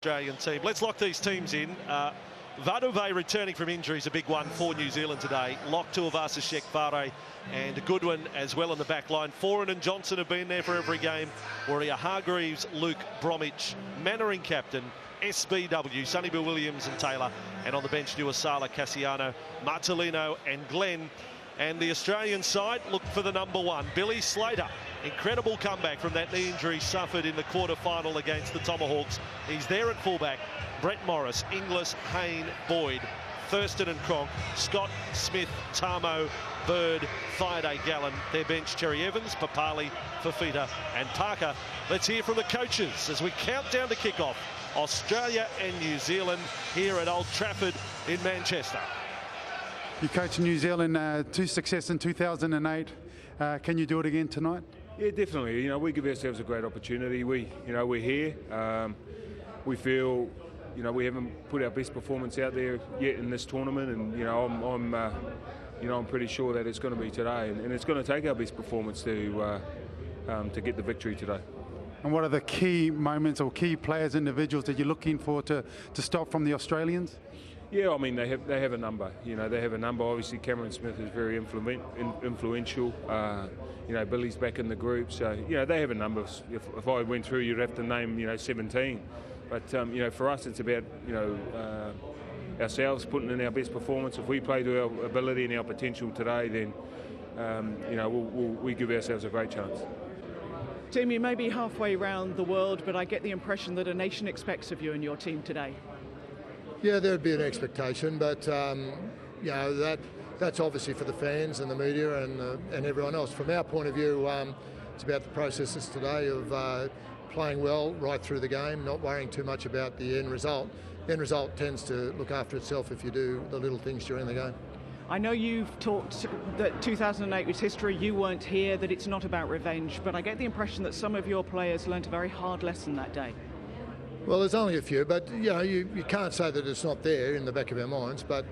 Australian team. Let's lock these teams in. Vaduve returning from injury is a big one for New Zealand today. Lock Tuivasa-Sheck, Whare and Goodwin as well in the back line. Foran and Johnson have been there for every game. Warrior Hargreaves, Luke Bromwich, Mannering captain, SBW, Sonny Bill Williams and Taylor. And on the bench, Nu'uausala, Cassiano, Martellino and Glenn. And the Australian side look for the number one, Billy Slater. Incredible comeback from that knee injury suffered in the quarter-final against the Tomahawks. He's there at fullback. Brett Morris, Inglis, Hayne, Boyd, Thurston and Cronk, Scott, Smith, Tamo, Bird, Thaiday, Gallen. Their bench, Cherry Evans, Papali, Fafita and Parker. Let's hear from the coaches as we count down to kick-off. Australia and New Zealand here at Old Trafford in Manchester. You coached New Zealand to success in 2008. Can you do it again tonight? Yeah, definitely. We give ourselves a great opportunity. We're here. We feel, we haven't put our best performance out there yet in this tournament, and I'm pretty sure that it's going to be today, and it's going to take our best performance to get the victory today. And what are the key moments or key players, individuals that you're looking for to stop from the Australians? Yeah, I mean, they have a number. They have a number. Obviously, Cameron Smith is very influential. Billy's back in the group, so they have a number. If I went through, you'd have to name 17. But for us, it's about ourselves putting in our best performance. If we play to our ability and our potential today, then we give ourselves a great chance. Tim, you may be halfway around the world, but I get the impression that a nation expects of you and your team today. Yeah, there'd be an expectation, but that's obviously for the fans and the media and everyone else. From our point of view, it's about the processes today of playing well right through the game, not worrying too much about the end result. The end result tends to look after itself if you do the little things during the game. I know you've talked that 2008 was history, you weren't here, that it's not about revenge, but I get the impression that some of your players learnt a very hard lesson that day. Well, there's only a few, but you can't say that it's not there in the back of our minds, but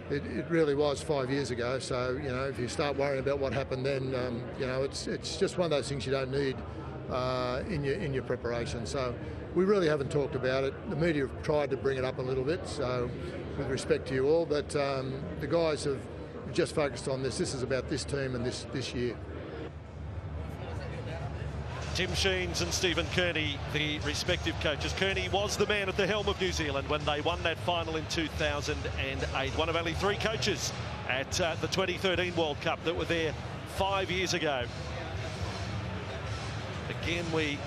it really was 5 years ago. So if you start worrying about what happened then, it's just one of those things you don't need in your preparation. So we really haven't talked about it. The media have tried to bring it up a little bit, so with respect to you all, but the guys have just focused on this. This is about this team and this year. Tim Sheens and Stephen Kearney, the respective coaches. Kearney was the man at the helm of New Zealand when they won that final in 2008. One of only three coaches at the 2013 World Cup that were there 5 years ago. Again, we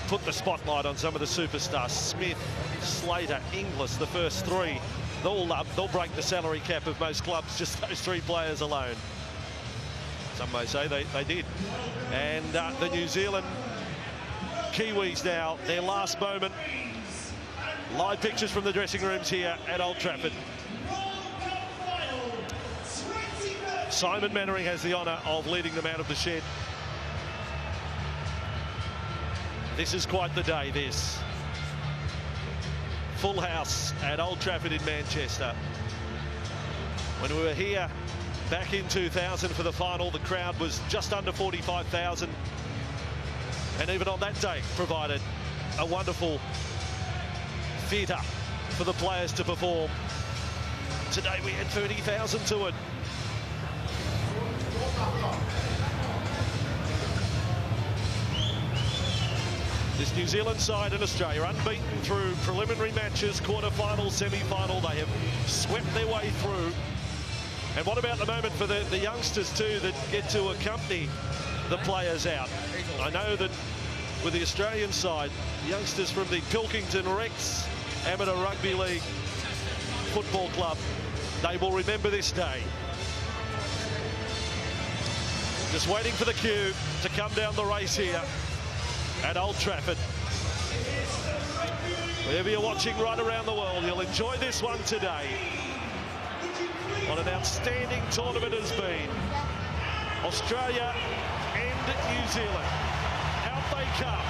put the spotlight on some of the superstars. Smith, Slater, Inglis, the first three. They'll break the salary cap of most clubs, just those three players alone. Some may say they did. And the New Zealand Kiwis now, their last moment. Live pictures from the dressing rooms here at Old Trafford. Simon Mannering has the honour of leading them out of the shed. This is quite the day, this. Full house at Old Trafford in Manchester. When we were here back in 2000 for the final, the crowd was just under 45,000. And even on that day provided a wonderful theatre for the players to perform. Today we had 30,000 to it. This New Zealand side in Australia, unbeaten through preliminary matches, quarter-final, semi-final. They have swept their way through. And what about the moment for the youngsters too that get to accompany the players out? I know that with the Australian side, youngsters from the Pilkington Rex Amateur Rugby League Football Club, they will remember this day. Just waiting for the cue to come down the race here at Old Trafford. Wherever you're watching right around the world, you'll enjoy this one today. What an outstanding tournament has been. Australia and New Zealand. Out they come.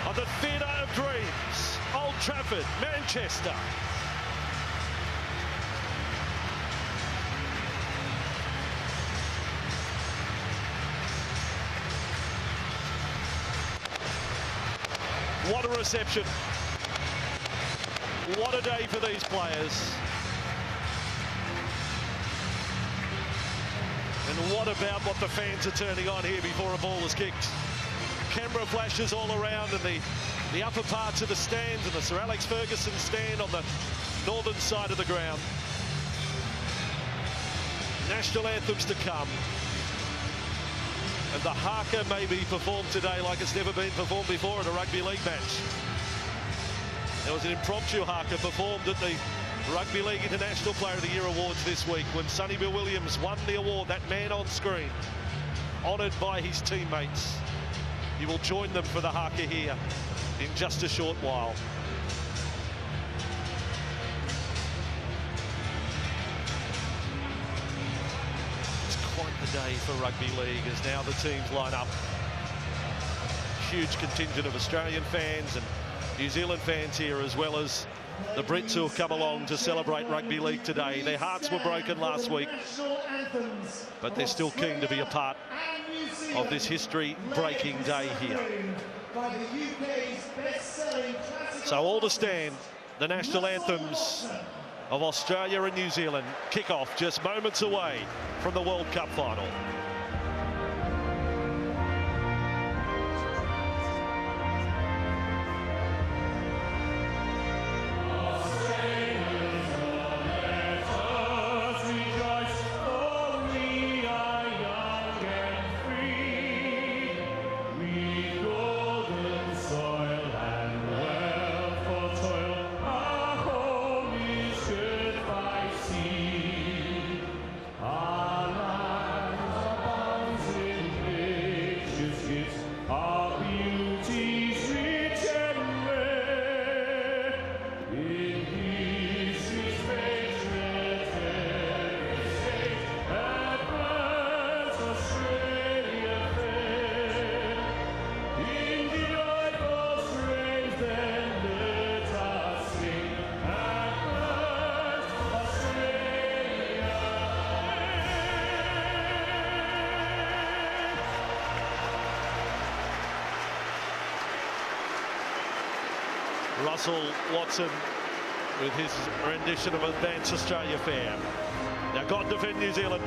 On the Theatre of Dreams. Old Trafford, Manchester. What a reception. What a day for these players. And what about what the fans are turning on here before a ball is kicked? Camera flashes all around, and the upper parts of the stands, and the Sir Alex Ferguson stand on the northern side of the ground. National anthems to come. And the haka may be performed today like it's never been performed before at a rugby league match. There was an impromptu haka performed at the Rugby League International Player of the Year Awards this week when Sonny Bill Williams won the award, that man on screen, honoured by his teammates. He will join them for the haka here in just a short while. It's quite the day for rugby league as now the teams line up. Huge contingent of Australian fans and New Zealand fans here, as well as the Brits who have come along to celebrate rugby league today. Their hearts were broken last week, but they're still keen to be a part of this history-breaking day here. So all to stand, the national anthems of Australia and New Zealand kick off just moments away from the World Cup final. Russell Watson with his rendition of Advance Australia Fair. Now God defend New Zealand.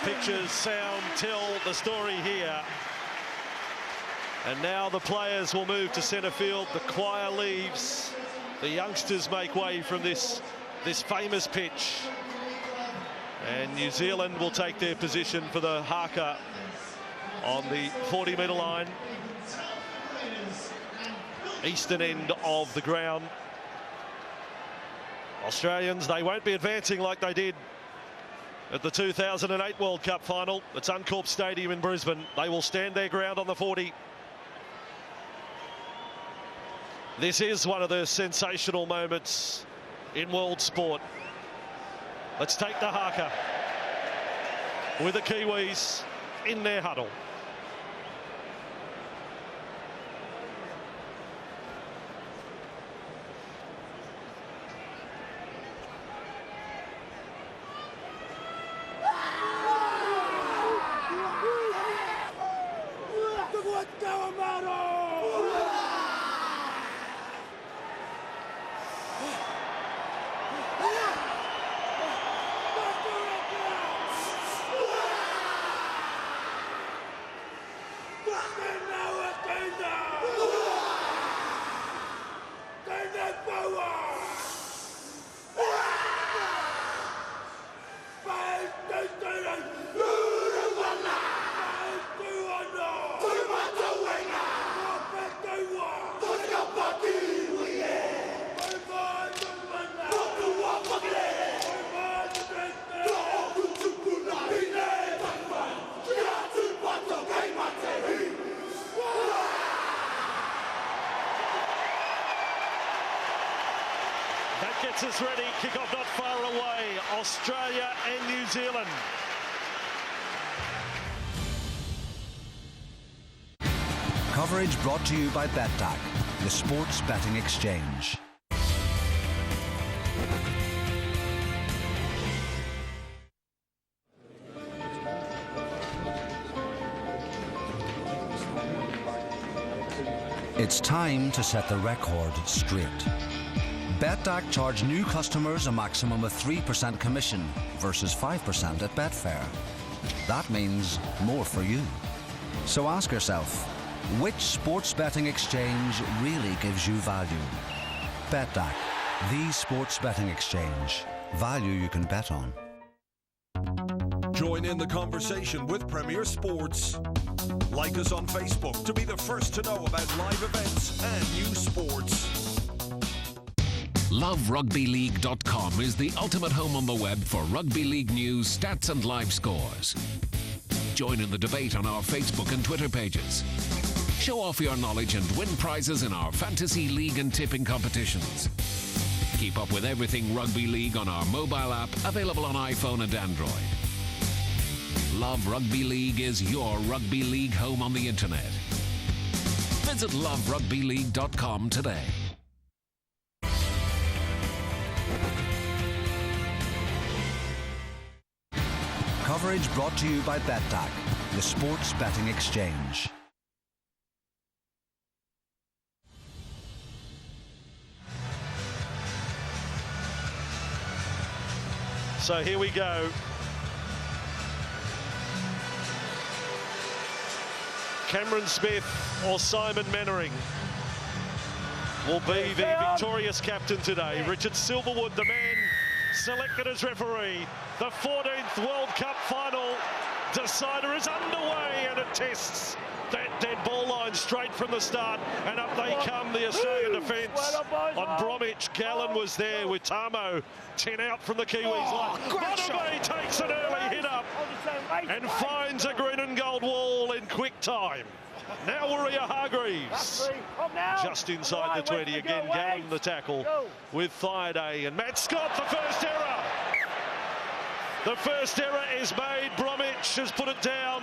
Pictures, sound, tell the story here. And now the players will move to centre field. The choir leaves. The youngsters make way from this famous pitch. And New Zealand will take their position for the haka on the 40-metre line. Eastern end of the ground. Australians, they won't be advancing like they did at the 2008 World Cup final at Suncorp Stadium in Brisbane. They will stand their ground on the 40. This is one of the sensational moments in world sport. Let's take the haka with the Kiwis in their huddle. Gets us ready. Kick-off not far away. Australia and New Zealand. Coverage brought to you by BetDAQ, the sports betting exchange. It's time to set the record straight. BetDAQ charge new customers a maximum of 3% commission versus 5% at Betfair. That means more for you. So ask yourself, which sports betting exchange really gives you value? BetDAQ, the sports betting exchange. Value you can bet on. Join in the conversation with Premier Sports. Like us on Facebook to be the first to know about live events and new sports. LoveRugbyLeague.com is the ultimate home on the web for rugby league news, stats and live scores. Join in the debate on our Facebook and Twitter pages. Show off your knowledge and win prizes in our fantasy league and tipping competitions. Keep up with everything rugby league on our mobile app, available on iPhone and Android. Love Rugby League is your rugby league home on the internet. Visit LoveRugbyLeague.com today. Coverage brought to you by BetDAQ, the sports betting exchange. So here we go. Cameron Smith or Simon Mannering will be the victorious captain today. Richard Silverwood, the man selected as referee. The 14th World Cup final decider is underway, and it tests that dead ball line straight from the start, and up they come, the Australian defence on Bromwich. Gallen was there with Tamo, 10 out from the Kiwis line. Monterey takes an early hit up and finds a green and gold wall in quick time. Now Warrior Hargreaves just inside the 20 again. Gallen the tackle with Thaiday, and Matt Scott the first error. The first error is made. Bromwich has put it down.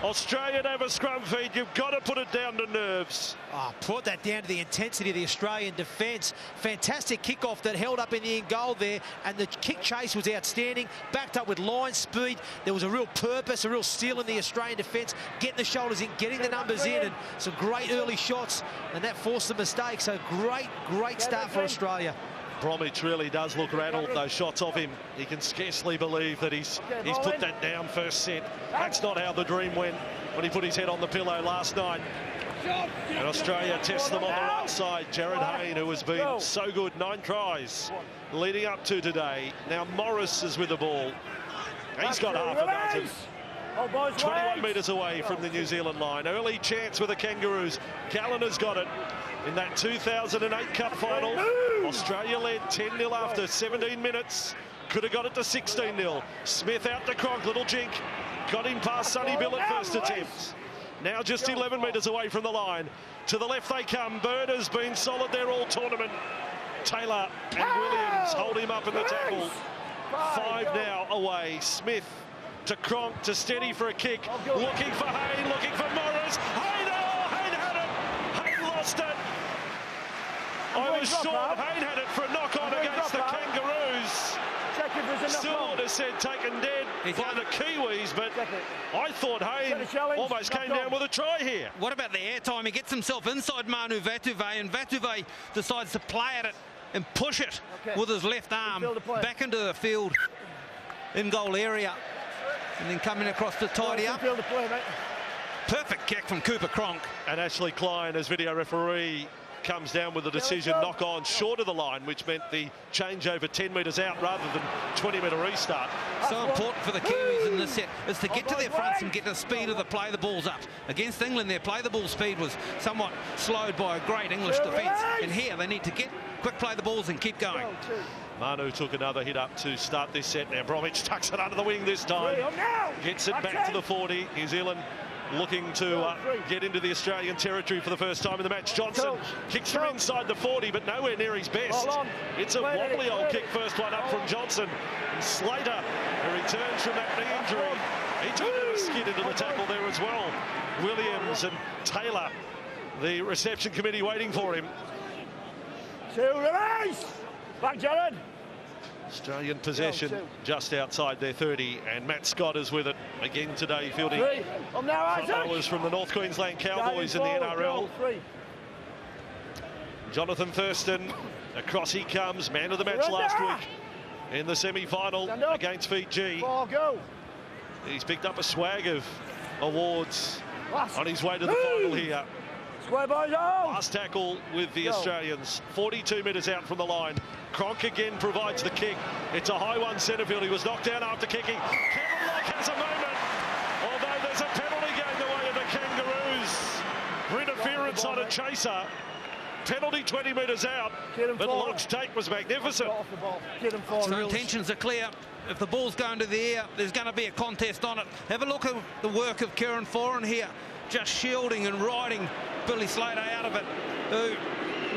Australia have a scrum feed. You've got to put it down to nerves. Oh, put that down to the intensity of the Australian defence. Fantastic kickoff that held up in the end goal there, and the kick chase was outstanding. Backed up with line speed. There was a real purpose, a real steal in the Australian defence, getting the shoulders in, getting the numbers in, and some great early shots, and that forced the mistake. So great start for Australia. Bromwich really does look rattled. Those shots of him, he can scarcely believe that he's put that down first set. That's not how the dream went when he put his head on the pillow last night. And Australia tests them on the right side. Jared Hayne, who has been so good, 9 tries leading up to today. Now Morris is with the ball. He's got half a dozen. 21 metres away from the New Zealand line. Early chance with the Kangaroos. Gallen has got it. In that 2008 Cup final, Australia led 10-0 after 17 minutes. Could have got it to 16-0. Smith out to Cronk, little jink. Got him past Sonny Bill at first attempt. Now just 11 metres away from the line. To the left they come. Bird has been solid there all tournament. Taylor and Williams hold him up in the tackle. 5 now away. Smith to Cronk to Steady for a kick. Looking for Hayne, looking for Morris. Hayne, oh, Hayne had it. Hayne lost it. I was sure Hayne had it for a knock-on against the Kangaroos. Stewart has said taken dead by the Kiwis, but I thought Hayne almost came down with a try here. What about the airtime? He gets himself inside Manu Vatuvei, and Vatuvei decides to play at it and push it with his left arm back into the field in goal area, and then coming across to tidy up. Perfect kick from Cooper Cronk. And Ashley Klein, as video referee, comes down with the decision knock on short of the line, which meant the change over 10 metres out rather than 20-metre restart. So important for the Kiwis in this set is to get to their fronts and get the speed of the play the balls up. Against England, their play the ball speed was somewhat slowed by a great English defence, and here they need to get quick play the balls and keep going. Manu took another hit up to start this set. Now Bromwich tucks it under the wing this time. Gets it back to the 40. New Zealand looking to get into the Australian territory for the first time in the match. Johnson kicks from inside the 40, but nowhere near his best. It's a wobbly old kick, first one up from Johnson. And Slater, who returns from that knee injury, he took a bit of skid into the tackle there as well. Williams and Taylor, the reception committee waiting for him. Release! Back, Jared! Australian possession just outside their 30, and Matt Scott is with it again today, fielding followers from the North Queensland Cowboys in the NRL. Jonathan Thurston, across he comes, man of the match last week in the semi-final against Fiji. He's picked up a swag of awards on his way to the final here. Last tackle with the Australians, 42 metres out from the line. Cronk again provides the kick. It's a high one centrefield. He was knocked down after kicking. Kevin Locke has a moment, although there's a penalty going the way of the Kangaroos. For interference on a chaser. Penalty 20 metres out, but Locke's take was magnificent. So intentions are clear. If the ball's going to the air, there's going to be a contest on it. Have a look at the work of Kieran Foran here, just shielding and riding Billy Slater out of it, who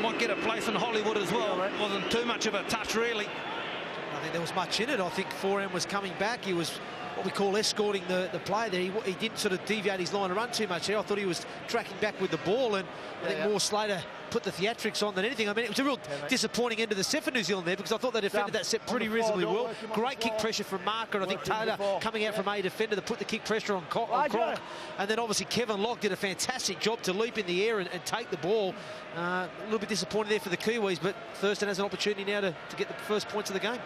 might get a place in Hollywood as well. It wasn't too much of a touch, really. I don't think there was much in it. I think Foran was coming back. He was what we call escorting the play there. He didn't sort of deviate his line of run too much there. I thought he was tracking back with the ball, and I think more Slater put the theatrics on than anything. I mean, it was a real disappointing end of the set for New Zealand there, because I thought they defended that set pretty reasonably well. Great kick pressure from Marker, and I think Taylor coming out from a defender to put the kick pressure on Cronk. And then obviously Kevin Locke did a fantastic job to leap in the air and take the ball. A little bit disappointing there for the Kiwis, but Thurston has an opportunity now to get the first points of the game.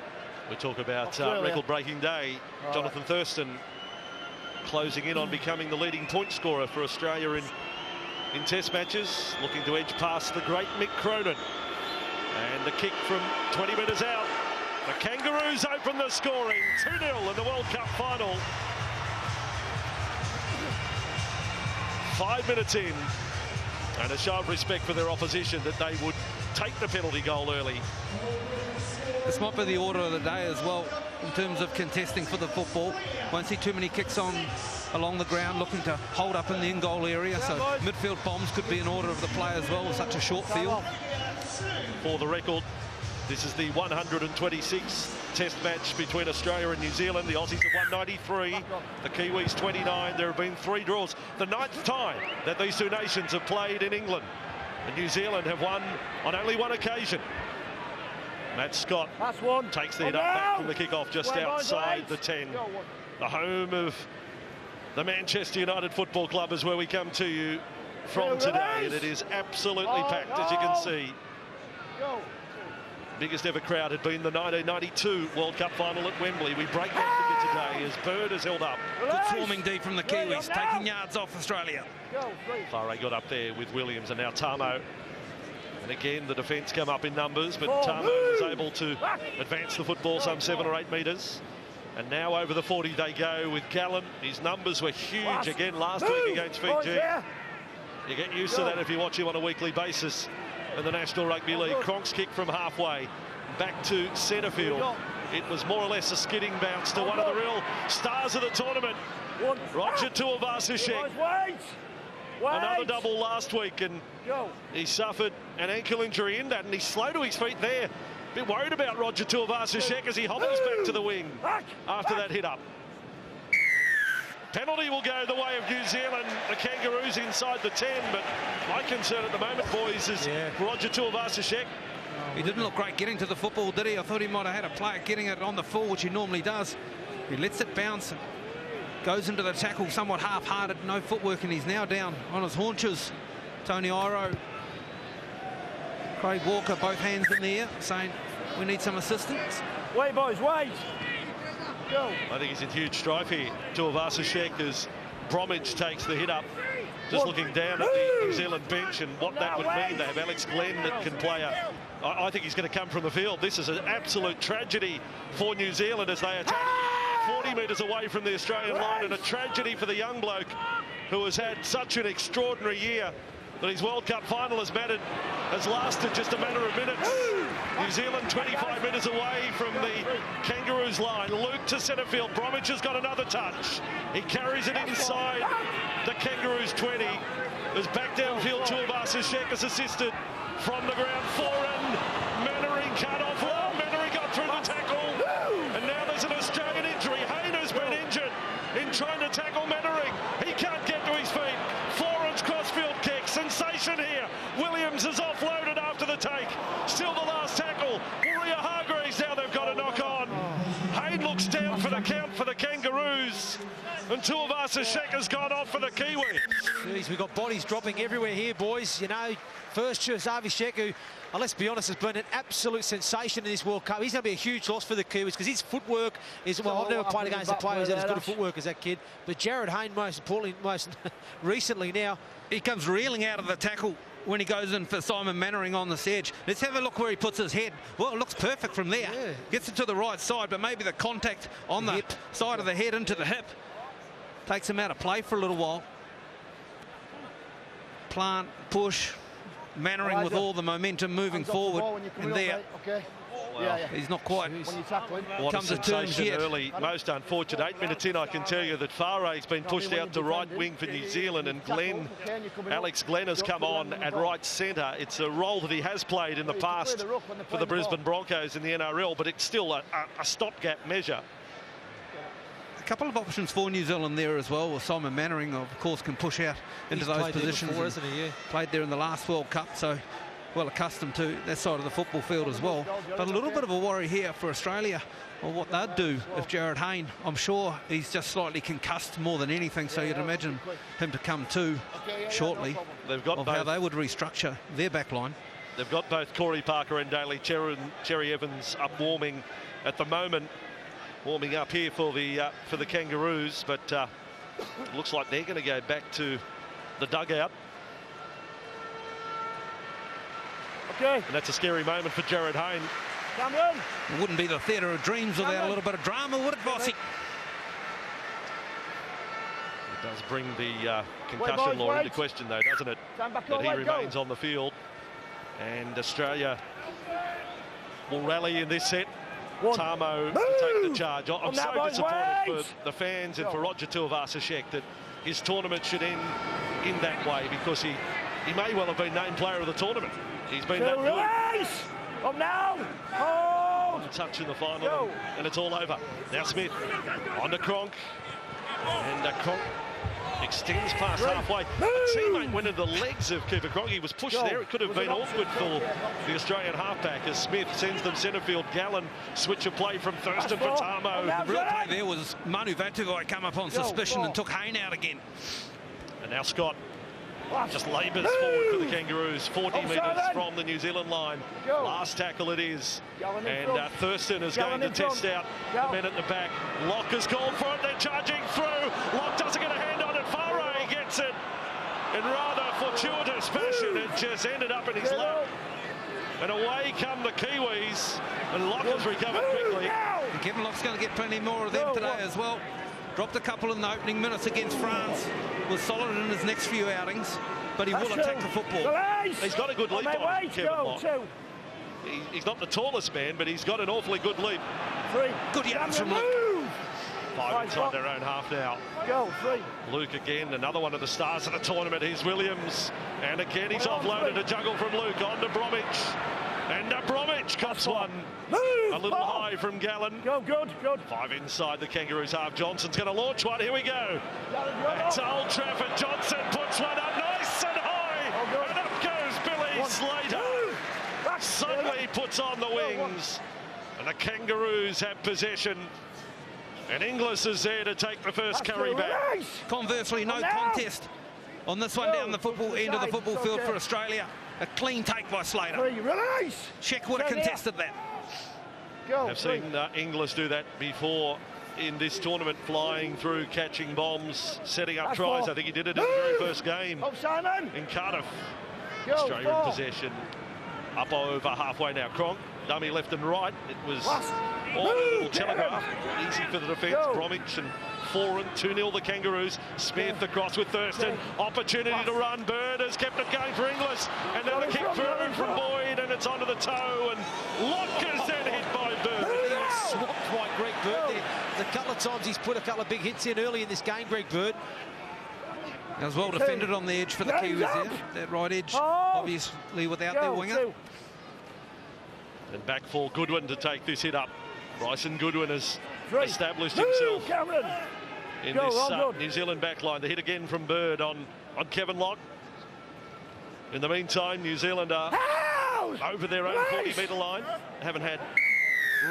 We talk about record-breaking day. Jonathan Thurston closing in on becoming the leading point scorer for Australia in Test matches, looking to edge past the great Mick Cronin. And the kick from 20 metres out. The Kangaroos open the scoring, 2-0 in the World Cup final. 5 minutes in, and a show of respect for their opposition that they would take the penalty goal early. This might be the order of the day as well in terms of contesting for the football. Won't see too many kicks on along the ground looking to hold up in the in-goal area, so midfield bombs could be in order of the play as well with such a short field. For the record, this is the 126th Test match between Australia and New Zealand. The Aussies have won 93, the Kiwis 29. There have been 3 draws. The 9th time that these two nations have played in England. And New Zealand have won on only 1 occasion. Matt Scott takes the hit up back from the kick-off just outside the 10. The home of the Manchester United Football Club is where we come to you from today, and it is absolutely packed, as you can see. Biggest ever crowd had been the 1992 World Cup final at Wembley. We break that figure today as Bird is held up. Good swarming D from the Kiwis, taking yards off Australia. Farah got up there with Williams, and now Tamo. And again, the defence come up in numbers, but Tamo was able to advance the football some 7 or 8 metres. And now over the 40 they go with Gallen. His numbers were huge again last week against Fiji. You get used to that if you watch him on a weekly basis in the National Rugby League. Cronk's kick from halfway back to centre field. It was more or less a skidding bounce to one of the real stars of the tournament, Roger Tuivasa-Sheck. another double last week, and he suffered an ankle injury in that, and he's slow to his feet there. A bit worried about Roger Tuivasa-Sheck as he hobbles back to the wing after that hit up. Penalty will go the way of New Zealand. The Kangaroos inside the 10, but my concern at the moment, boys, is Roger Tuivasa-Sheck. He didn't look great getting to the football, did he? I thought he might have had a player getting it on the full, which he normally does. He lets it bounce, goes into the tackle somewhat half-hearted, no footwork, and he's now down on his haunches. Tony Iro, Craig Walker, both hands in the air, saying we need some assistance. Wait, boys, wait. Go. I think he's in huge strife here. Tuivasa-Sheck as Bromwich takes the hit up. Just looking down at the New Zealand bench and what that would mean. They have Alex Glenn that can play I think he's going to come from the field. This is an absolute tragedy for New Zealand as they attack 40 metres away from the Australian line, and a tragedy for the young bloke who has had such an extraordinary year that his World Cup final has lasted just a matter of minutes. New Zealand 25 metres away from the Kangaroos line. Luke to centre field. Bromwich has got another touch. He carries it inside the Kangaroos 20. As back downfield, Tuivasa-Sheck is assisted from the ground. Foreign. Mannering cut off well. Mannering got through the tackle. And now there's an Australian injury. Hayne has been injured in trying to tackle Mannering. He can't get to his feet. Florence crossfield kick. Sensation here. Williams is offloaded after the take. Still the last tackle. Maria Hargreaves, now they've got a knock on. Hayne looks down for the count for the Kangaroos. And Tuivasa-Sheck has gone off for the Kiwis. Jeez, we've got bodies dropping everywhere here, boys. You know, first Tuivasa-Sheck, who, let's be honest, has been an absolute sensation in this World Cup. He's going to be a huge loss for the Kiwis because his footwork is, well, I've never played against a player who's had as good a footwork as that kid. But Jared Hayne, most importantly, most recently now, he comes reeling out of the tackle when he goes in for Simon Mannering on this edge. Let's have a look where he puts his head. Well, it looks perfect from there. Yeah. Gets it to the right side, but maybe the contact on the hip side of the head into the hip takes him out of play for a little while. Plant, push, Mannering with all the momentum moving forward. And there, well, he's not quite come to terms yet. Early, most unfortunate. 8 minutes in, I can tell you that Whare's been pushed out to right wing for New Zealand, and Alex Glenn has come on at right centre. It's a role that he has played in the past for the Brisbane Broncos in the NRL, but it's still a stopgap measure. A couple of options for New Zealand there as well. Simon Mannering, of course, can push out into those positions. Before, isn't he? Yeah. Played there in the last World Cup, so well accustomed to that side of the football field as well. But a little bit of a worry here for Australia, or what they'd do if Jared Hayne, I'm sure he's just slightly concussed more than anything, so you'd imagine him to come to shortly. They've got how they would restructure their back line. They've got both Corey Parker and Daly Cherry Evans up warming at the moment. Warming up here for the Kangaroos, but it looks like they're going to go back to the dugout. Okay. And that's a scary moment for Jared Hayne. Cameron. It wouldn't be the theatre of dreams without a little bit of drama, would it, Bossy? It does bring the concussion law into question, though, doesn't it? That he remains on the field. And Australia will rally in this set. Tamo to take the charge. I'm so disappointed for the fans and for Roger Tuivasa-Sheck that his tournament should end in that way, because he may well have been named player of the tournament. He's been that good. Up now. Hold. One touch in the final and it's all over. Now Smith on to Cronk. And Cronk extends past halfway. A teammate went into the legs of Cooper Cronk. He was pushed there. It could have been awkward for the Australian halfback as Smith sends them centre field. Gallen switch of play from Thurston for Tamo. The real play there was Manu Vatuvei come up on suspicion and took Hayne out again. And now Scott just labours forward for the Kangaroos. 40 metres from the New Zealand line. Last tackle it is. And Thurston is going to test out the men at the back. Locke has called for it. They're charging through. Locke doesn't get a hand on it. Whare gets it in rather fortuitous fashion. It just ended up in his lap. And away come the Kiwis. And Locke has recovered quickly. And Kevin Locke's going to get plenty more of them today as well. Dropped a couple in the opening minutes against France. Was solid in his next few outings, but he will attack the football. He's got a good leap on Kevin Locke. He's not the tallest man, but he's got an awfully good leap. Good yards from Luke. 5 inside their own half now. Go, 3. Luke again, another one of the stars of the tournament. Here's Williams. And again, he's offloaded a juggle from Luke on to Bromwich. And Bromwich cuts one. A little high from Gallen. Go, good. 5 inside the Kangaroos half. Johnson's going to launch one. Here we go. It's Old Trafford. Johnson puts one up nice and high. And up goes Billy Slater. Suddenly puts on the wings. And the Kangaroos have possession. And Inglis is there to take the first carry back. Conversely, no contest on this one down the football end of the football field for Australia. A clean take by Slater. Sheck would have contested that. I've seen Inglis do that before in this tournament, flying through, catching bombs, setting up tries. I think he did it in the very first game in Cardiff. Australia in possession. Up over halfway now. Cronk, dummy left and right. It was all a little telegraph. Easy for the defence. Bromwich and Foran, 2-0 the Kangaroos. Smith across with Thurston. Opportunity to run. Bird has kept it going for Inglis. And now the kick through from Boyd, and it's onto the toe. And Lockers then hit by Bird. Swapped by Greg Bird there. There's a couple of times he's put a couple of big hits in early in this game, Greg Bird. That was well defended on the edge for the Kiwis there. That right edge, obviously without their winger. And back for Goodwin to take this hit up. Bryson Goodwin has established himself in this New Zealand backline. The hit again from Bird on Kevin Lock. In the meantime, New Zealand are over their own 40-metre line. Haven't had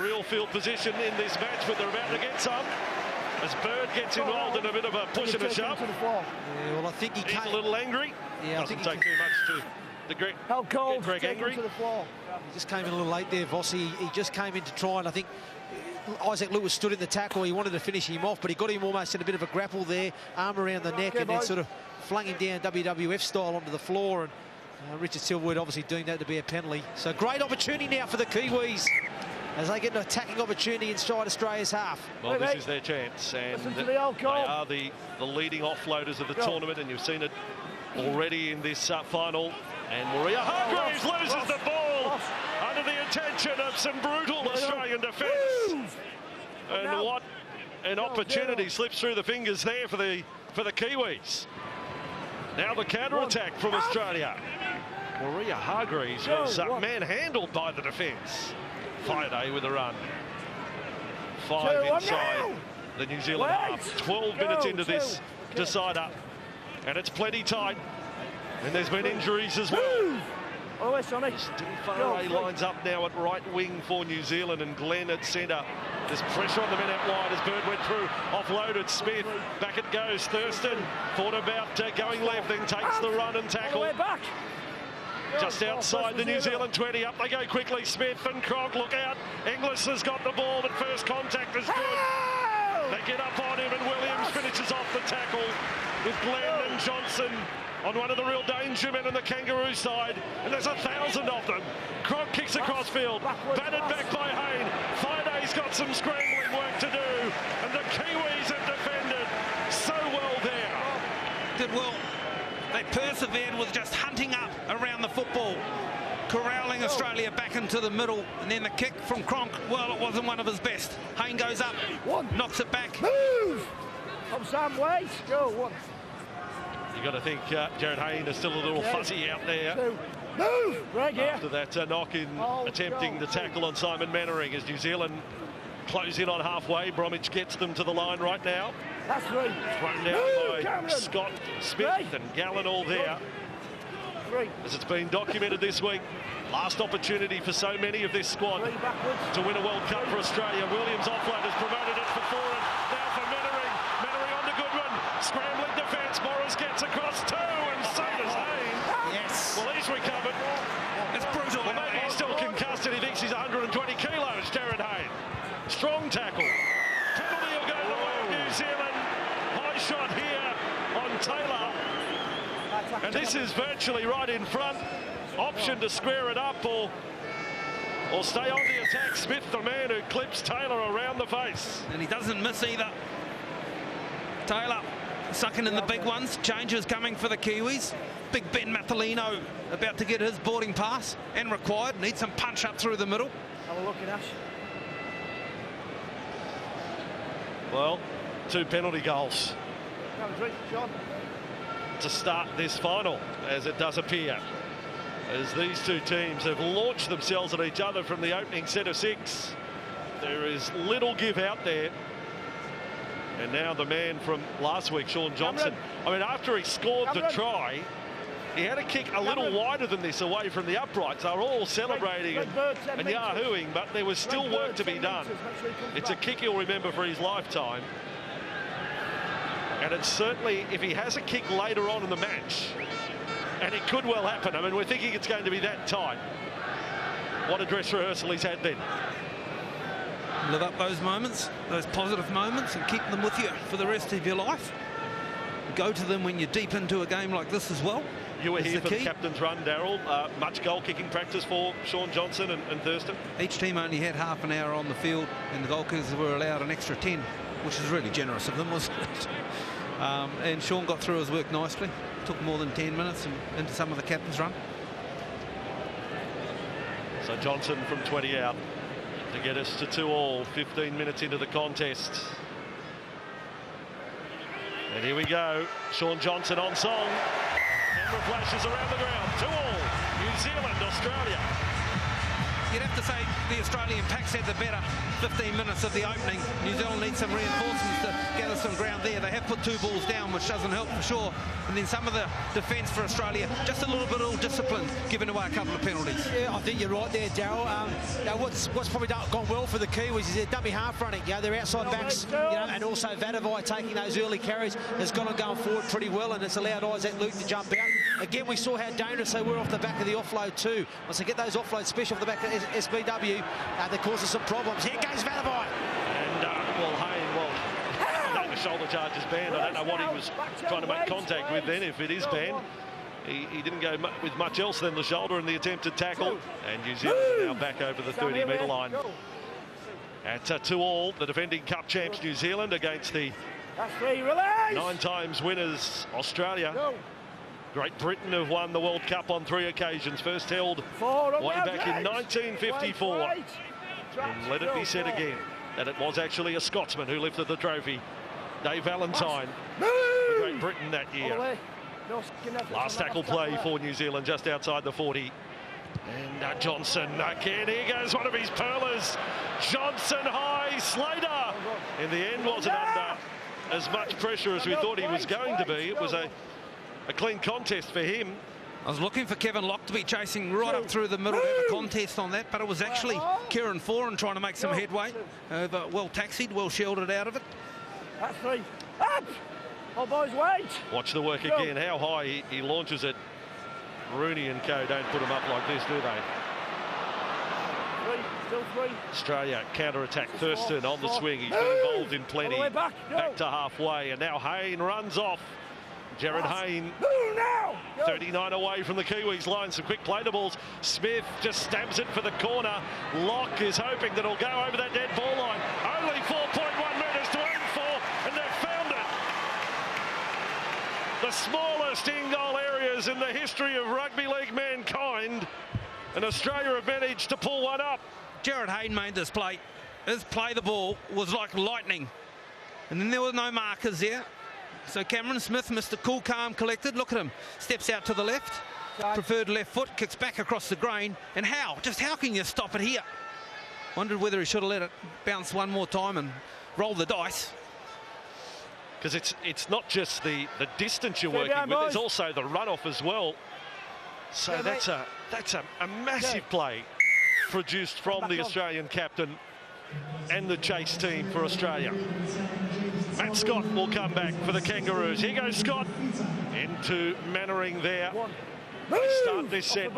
real field position in this match, but they're about to get some. As Bird gets involved in a bit of a push and a shove. Yeah, well, I think he's a little angry. Yeah, doesn't take too much to get Greg angry. He just came in a little late there, Vossi. He just came in to try, and I think Isaac Lewis stood in the tackle. He wanted to finish him off, but he got him almost in a bit of a grapple there, arm around the neck, and then sort of flung him down WWF style onto the floor. And Richard Silverwood obviously doing that to be a penalty. So great opportunity now for the Kiwis as they get an attacking opportunity inside Australia's half. Well, this is their chance, and they are the leading offloaders of the tournament, and you've seen it already in this final. And Maria Hargreaves loses the ball under the attention of some brutal Australian defence. And what an opportunity slips through the fingers there for the Kiwis. Now the counter-attack from Australia. Maria Hargreaves was manhandled by the defence. Fireday with a run. 5 inside the New Zealand half. 12 minutes into this decider. And it's plenty tight. And there's been injuries as well. Faray lines up now at right wing for New Zealand, and Glenn at centre. There's pressure on the men out wide as Bird went through. Offloaded Smith. Back it goes. Thurston thought about going left, then takes the run and tackle. Just outside the New Zealand 20. Up they go quickly. Smith and Cronk, look out. Inglis has got the ball, but first contact is good. They get up on him, and Williams finishes off the tackle with Glenn and Johnson on one of the real danger men on the Kangaroo side. And there's 1,000 of them. Cronk kicks across field. Batted back by Hayne. Fiday's got some scrambling work to do. And the Kiwis have defended so well there. Did well. They persevered with just hunting up around the football, corralling Australia back into the middle, and then the kick from Cronk, well, it wasn't one of his best. Hayne goes up, knocks it back. Move! From Sam Wade. Go, 1. You got to think Jared Hayne is still a little fuzzy out there. 2. Move! Right here. After that knock in attempting the tackle on Simon Mannering, as New Zealand close in on halfway. Bromwich gets them to the line right now. That's 3. Thrown down by Scott, Smith and Gallen all there. 3. As it's been documented this week, last opportunity for so many of this squad to win a World Cup for Australia. Williams offload has promoted it for Foran. Now for Mannering. Mannering on to Goodwin. Scrambling defence. Morris gets across 2, and so does Hayne. Yes. Well, he's recovered. It's brutal. Well, maybe he's still concussed and he thinks he's 120 kilos, Jared Hayne. Strong tackle. Penalty will go the way of New Zealand. High shot here on Taylor. And this is virtually right in front. Option to square it up or stay on the attack. Smith, the man who clips Taylor around the face. And he doesn't miss either. Taylor sucking in the big ones. Changes coming for the Kiwis. Big Ben Mathalino about to get his boarding pass and required. Needs some punch up through the middle. Have a look at Ash. Well, 2 penalty goals to start this final, as it does appear, as these two teams have launched themselves at each other from the opening set of 6. There is little give out there. And now the man from last week, Shaun Johnson. I mean, after he scored the try, he had a kick a little wider than this away from the uprights. They were all celebrating and yahooing, but there was still work to be done. It's a kick he'll remember for his lifetime. And it's certainly, if he has a kick later on in the match, and it could well happen. I mean, we're thinking it's going to be that tight. What a dress rehearsal he's had then. Live up those moments, those positive moments, and keep them with you for the rest of your life. Go to them when you're deep into a game like this as well. You were here for the captain's run, Daryl. Much goal-kicking practice for Shaun Johnson and Thurston? Each team only had half an hour on the field, and the goal kickers were allowed an extra 10, which is really generous of them, wasn't it? And Shaun got through his work nicely. Took more than 10 minutes and into some of the captain's run. So Johnson from 20 out to get us to 2-2, 15 minutes into the contest. And here we go, Shaun Johnson on song. Camera flashes around the ground, 2-2, New Zealand, Australia. You'd have to say the Australian Packs had the better 15 minutes of the opening. New Zealand needs some reinforcements to gather some ground there. They have put 2 balls down, which doesn't help for sure. And then some of the defence for Australia, just a little bit of discipline, giving away a couple of penalties. Yeah, I think you're right there, Daryl. Now what's probably gone well for the Kiwis is their dummy half running. You know, their outside backs, you know, and also Vadavai taking those early carries has gone and going forward pretty well, and it's allowed Isaac Luke to jump out. Again, we saw how dangerous they were off the back of the offload too. Once they get those offloads, especially off the back of SBW, they cause us some problems. Here goes Vadavai. And well, Hayne, the shoulder charge is banned. I don't know what he was trying to make contact with then. If it is banned, he didn't go with much else than the shoulder in the attempted tackle. And New Zealand are now back over the 30-metre line. At 2-2, the defending Cup champs New Zealand against the 9 times winners Australia. Great Britain have won the World Cup on 3 occasions, first held way back in 1954. And let it be said again that it was actually a Scotsman who lifted the trophy, Dave Valentine, for Great Britain that year. Last tackle play for New Zealand just outside the 40. And Johnson again, here goes one of his pearlers. Johnson high, Slater in the end wasn't under as much pressure as we thought he was going to be. It was a clean contest for him. I was looking for Kevin Locke to be chasing right up through the middle to have a contest on that, but it was actually Kieran Foran trying to make some headway. Well taxied, well shielded out of it. That's 3. Up! Oh, boys, wait! Watch the work again, how high he launches it. Rooney and co don't put him up like this, do they? 3, still 3. Australia counter-attack. Thurston on the swing. He's been involved in plenty. Back to halfway, and now Hayne runs off. Jared Hayne, 39 away from the Kiwis line. Some quick play to balls. Smith just stabs it for the corner. Locke is hoping that it'll go over that dead ball line. Only 4.1 metres to aim for, and they've found it. The smallest in-goal areas in the history of rugby league mankind, and Australia have managed to pull one up. Jared Hayne made this play. His play the ball was like lightning, and then there were no markers there. So Cameron Smith, Mr. Cool, Calm, Collected, look at him, steps out to the left, preferred left foot, kicks back across the grain, and how can you stop it here? Wondered whether he should have let it bounce one more time and roll the dice. Because it's not just the distance you're working with, there's also the runoff as well. So that's a massive play produced from the Australian captain and the chase team for Australia. Matt Scott will come back for the Kangaroos. Here goes Scott into Mannering there. They start this set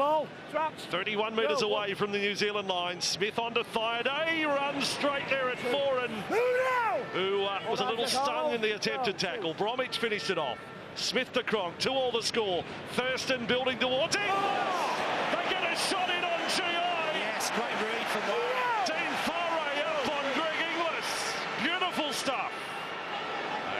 31 metres away from the New Zealand line. Smith onto Thaiday, runs straight there at Foran, who was a little stung in the attempted tackle. Bromwich finished it off. Smith to Cronk, 2-2 the score. Thurston building towards it. They get a shot in on GI. Yes, great read from Dean Farray up on Greg Inglis. Beautiful stuff.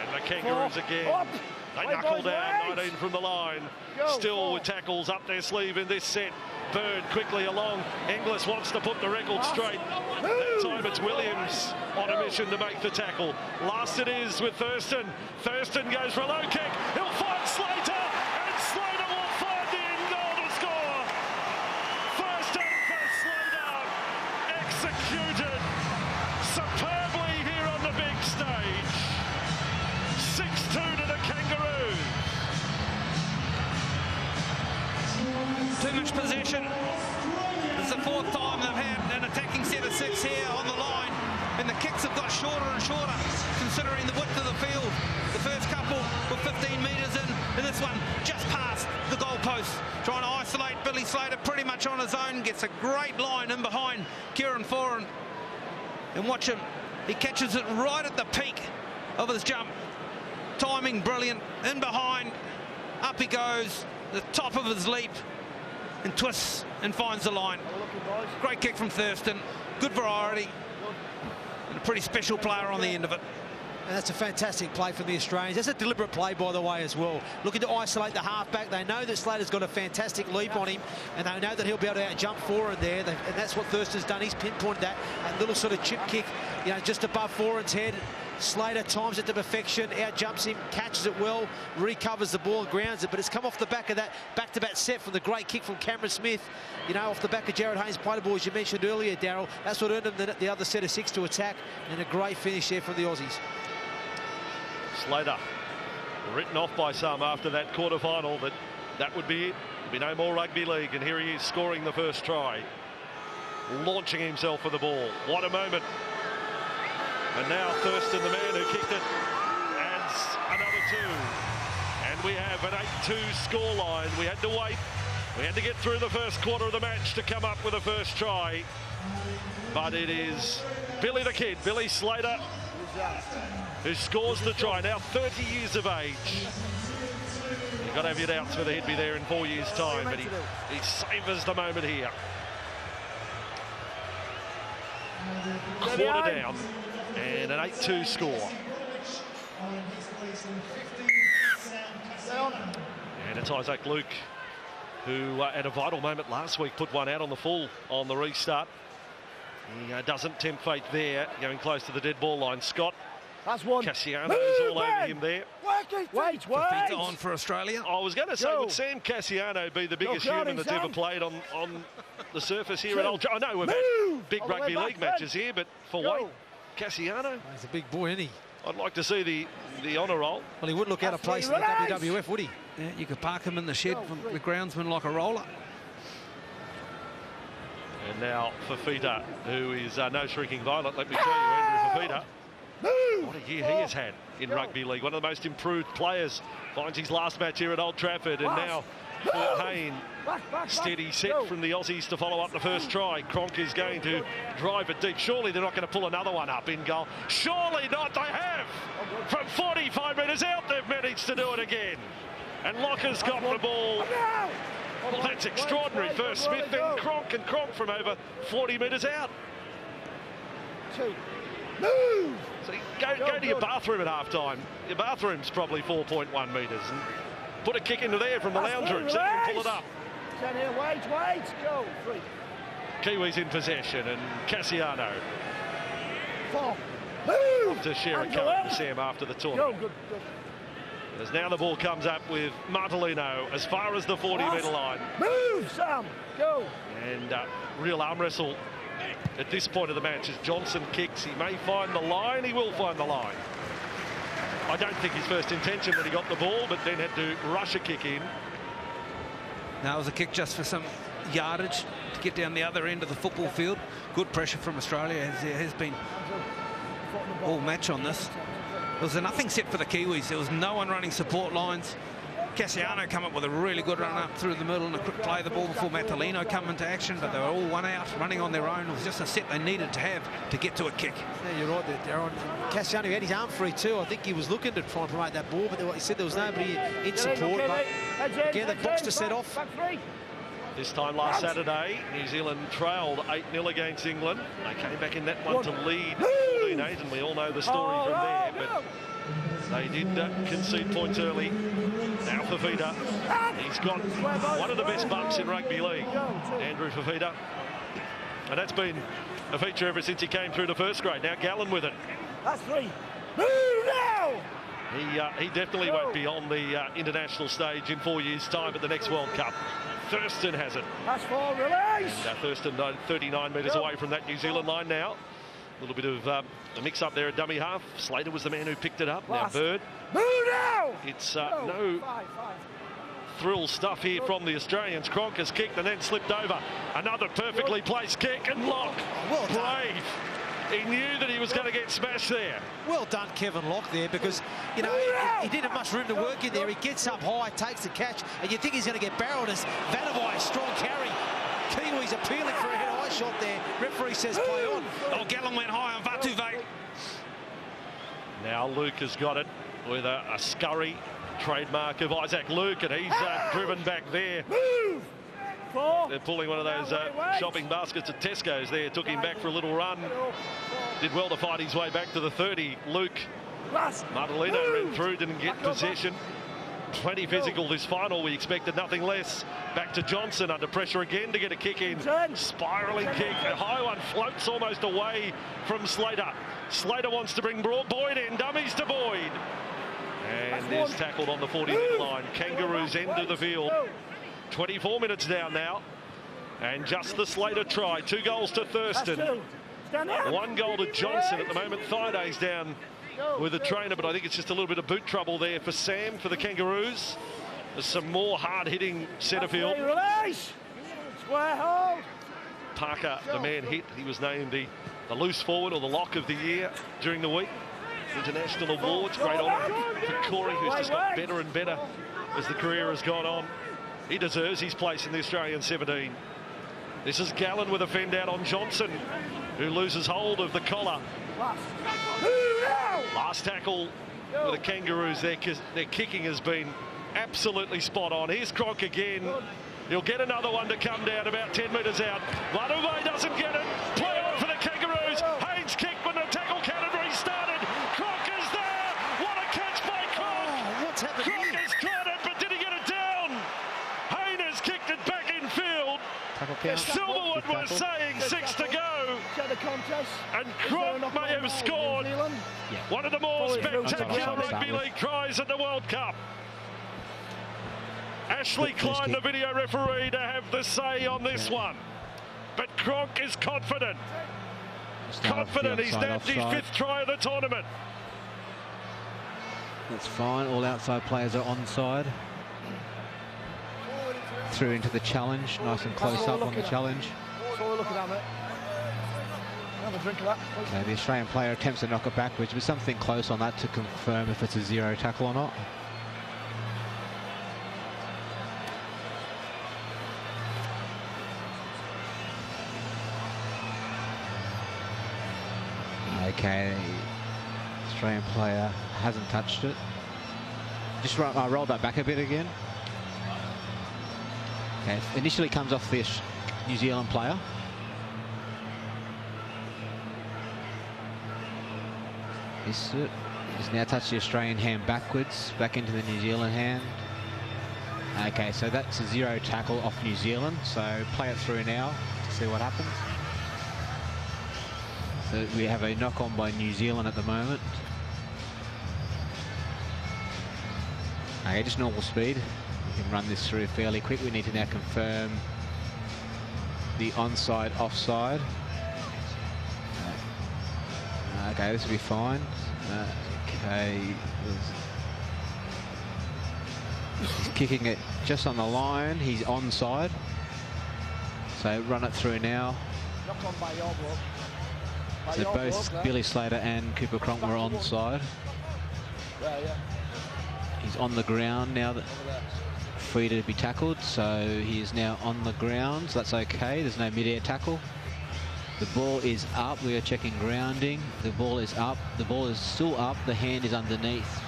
And the Kangaroos again. They knuckle down, 19 from the line. Still with tackles up their sleeve in this set. Bird quickly along. Inglis wants to put the record straight. That time it's Williams on a mission to make the tackle. Last it is with Thurston. Thurston goes for a low kick. He'll find Slater, and Slater will find the end goal to score. Thurston for Slater, executed superbly here on the big stage. 6-2 to the Kangaroos. Too much possession. This is the fourth time they've had an attacking set of 6 here on the line, and the kicks have got shorter and shorter considering the width of the field. The first couple were 15 metres in, and this one just past the goalpost. Trying to isolate Billy Slater pretty much on his own, gets a great line in behind Kieran Foran. And watch him, he catches it right at the peak of his jump. Timing brilliant, in behind, up he goes, the top of his leap, and twists and finds the line. Great kick from Thurston, good variety, and a pretty special player on the end of it. And that's a fantastic play from the Australians. That's a deliberate play, by the way, as well. Looking to isolate the halfback. They know that Slater's got a fantastic leap on him, and they know that he'll be able to out-jump Foran there. And that's what Thurston's done. He's pinpointed that little sort of chip kick, you know, just above Foran's head. Slater times it to perfection, out-jumps him, catches it well, recovers the ball, grounds it, but it's come off the back of that back-to-back set from the great kick from Cameron Smith. You know, off the back of Jared Haynes' play ball, as you mentioned earlier, Daryl. That's what earned him the other set of 6 to attack, and a great finish there from the Aussies. Slater written off by some after that quarter-final, but that would be it. There'd be no more rugby league, and here he is scoring the first try, launching himself for the ball. What a moment. And now Thurston, the man who kicked it, adds another 2. And we have an 8-2 scoreline. We had to wait. We had to get through the first quarter of the match to come up with a first try. But it is Billy the Kid, Billy Slater, who scores the try, now 30 years of age. You've got to have your doubts whether he'd be there in 4 years' time, but he savours the moment here. Quarter down, and an 8-2 score. And it's Isaac Luke, who at a vital moment last week put one out on the full on the restart. He doesn't tempt fate there, going close to the dead ball line. Scott. That's one. Cassiano's all over him there. Wait. On for Australia. I was going to say, would Sam Cassiano be the biggest human that's ever played on the surface here at Old Trafford? I know we've had big rugby league matches here, but for Wayne Cassiano, he's a big boy, isn't he? I'd like to see the honour roll. Well, he wouldn't look out of place in the WWF, would he? Yeah, you could park him in the shed from the groundsman like a roller. And now Fifita, who is no shrinking violet, let me tell you, Andrew Fifita. What a year he has had in rugby league. One of the most improved players. Finds his last match here at Old Trafford, and now Hayne, steady set from the Aussies to follow up the first try. Cronk is going to drive it deep. Surely they're not going to pull another one up in goal. Surely not. They have. From 45 metres out, they've managed to do it again. And Locker's got the ball. Well, that's extraordinary. First Smith, then Cronk, and Cronk from over 40 metres out. Move! So go to your bathroom at half-time. Your bathroom's probably 4.1 metres. And put a kick into there from the lounge room so you can pull it up. Stand here, wait, go. 3. Kiwis in possession, and Cassiano 4. Move! To share a coat with Sam after the tournament. Good. As now the ball comes up with Martellino as far as the 40-metre line. Move, Sam! Go! And real arm wrestle at this point of the match as Johnson kicks. He may find the line. He will find the line. I don't think his first intention when he got the ball, but then had to rush a kick in. Now it was a kick just for some yardage to get down the other end of the football field. Good pressure from Australia, as there has been all match on this. It was a nothing set for the Kiwis. There was no one running support lines. Cassiano come up with a really good run up through the middle and a quick play of the ball before Martellino come into action, but they were all one out, running on their own. It was just a set they needed to have to get to a kick. Yeah, you're right there, Darren. Cassiano had his arm free too. I think he was looking to try and promote that ball, but he said there was nobody in support. But again, the box to set off. This time last Saturday, New Zealand trailed 8-0 against England. They came back in that one to lead 14-8, and we all know the story from there. But They did concede points early. Now Fifita. He's got one of the best bumps in rugby league, Andrew Fifita. And that's been a feature ever since he came through to first grade. Now Gallen with it. That's 3. Move now! He definitely won't be on the international stage in 4 years' time at the next World Cup. Thurston has it. That's 4, release! Thurston 39 metres away from that New Zealand line now. A little bit of a mix-up there at dummy half. Slater was the man who picked it up. Last. Now Bird. Move now! It's no thrill stuff here from the Australians. Cronk has kicked and then slipped over. Another perfectly placed kick and Lock. Well done. Brave. He knew that he was going to get smashed there. Well done, Kevin Lock, there, because, you know, he didn't have much room to work in there. He gets up high, takes the catch, and you think he's going to get barreled as Vanavai, strong carry. Kiwi's appealing for a head-high shot there. Referee says play on. Oh, Gallen went high on Vatuvei. Now Luke has got it with a scurry, trademark of Isaac Luke, and he's driven back there. Move! 4. They're pulling one of those shopping baskets at Tesco's there. Took him back for a little run. Did well to fight his way back to the 30. Luke Martelino ran through, didn't get possession. Plenty physical this final. We expected nothing less. Back to Johnson under pressure again to get a kick in. Spiralling kick. A high one floats almost away from Slater. Slater wants to bring Boyd in. Dummies to Boyd. And is tackled on the 40-metre line. Kangaroos end of the field. 24 minutes down now. And just the Slater try. 2 goals to Thurston. 1 goal to Johnson at the moment. Thaida's down with the trainer, but I think it's just a little bit of boot trouble there for Sam, for the Kangaroos. There's some more hard-hitting centre field. Square hold. Parker, the man hit. He was named the loose forward or the lock of the year during the week. International awards, great honour for Corey, who's just got better and better as the career has gone on. He deserves his place in the Australian 17. This is Gallen with a fend out on Johnson, who loses hold of the collar. Last tackle for the Kangaroos. Their kicking has been absolutely spot on. Here's Cronk again. He'll get another one to come down about 10 metres out. Vatuvei doesn't get it. Play on for the Kangaroos. Haynes kicked when the tackle category started. Cronk is there. What a catch by Cronk. Oh, what's happened Cronk here? has caught it, but did he get it down? Haynes has kicked it back in field. Silverwood was saying 6 to go. And Cronk may have scored one of the more spectacular rugby league tries at the World Cup. Ashley Klein, the video referee, to have the say on this one. But Cronk is confident. Confident he's nabbed his 5th try of the tournament. That's fine. All outside players are onside. Through into the challenge. Nice and close up on the challenge. That's all we're looking at, mate. Have a drink of that. Okay, the Australian player attempts to knock it backwards, but something close on that to confirm if it's a 0 tackle or not. Okay, Australian player hasn't touched it. Just roll that back a bit again. Okay, initially comes off the New Zealand player. He's now touched the Australian hand backwards, back into the New Zealand hand. Okay, so that's a 0 tackle off New Zealand. So play it through now to see what happens. So we have a knock on by New Zealand at the moment. Okay, just normal speed. We can run this through fairly quick. We need to now confirm the onside, offside. Okay, this will be fine. Okay. He's kicking it just on the line. He's onside. So run it through now. Knock on by your bloke. So both Billy Slater and Cooper Cronk were onside. Yeah. He's on the ground now, that free to be tackled. So he is now on the ground. So that's okay. There's no mid-air tackle. The ball is up. We are checking grounding. The ball is up. The ball is still up. The hand is underneath.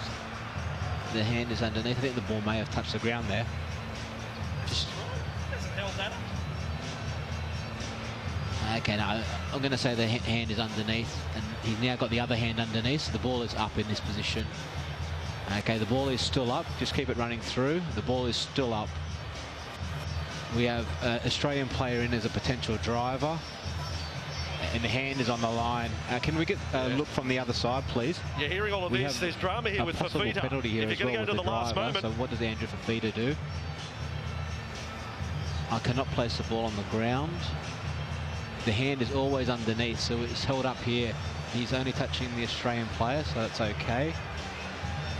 The hand is underneath. I think the ball may have touched the ground there. Okay, no, I'm going to say the hand is underneath, and he's now got the other hand underneath, so the ball is up in this position. Okay, the ball is still up. Just keep it running through. The ball is still up. We have an Australian player in as a potential driver. And the hand is on the line. Can we get a look from the other side, please? You're hearing all of this. There's drama here with Fifita. Penalty here if you're going to go to the last moment. So what does Andrew Fifita do? I cannot place the ball on the ground. The hand is always underneath, so it's held up here. He's only touching the Australian player, so that's okay.